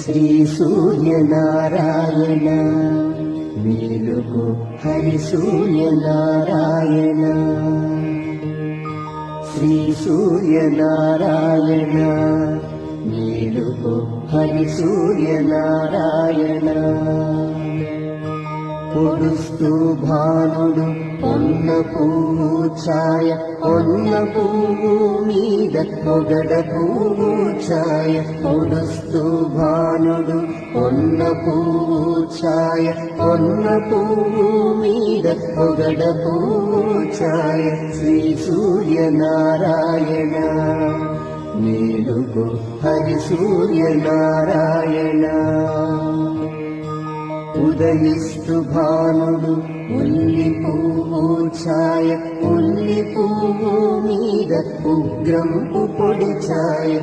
శ్రీ సూర్యనారాయణ మేలుకో హరి సూర్యనారాయణ శ్రీ సూర్యనారాయణ మేలుకో హరి సూర్యనారాయణ పొడుస్తూ భానుడు పొన్న పువ్వు ఛాయ పొన్న పువ్వు మీద పొగడ పువ్వు ఛాయ పొడుస్తూ భానుడు పొన్న పువ్వు ఛాయ పొన్న పువ్వు మీద పొగడ పువ్వు ఛాయ శ్రీ సూర్యనారాయణ మేలుకో హరి సూర్యనారాయణ ఉదయిస్తు భానుడు ఉల్లి పువ్వు ఛాయ ఉల్లి పువ్వు మీద ఉగ్రంపు పొడి ఛాయ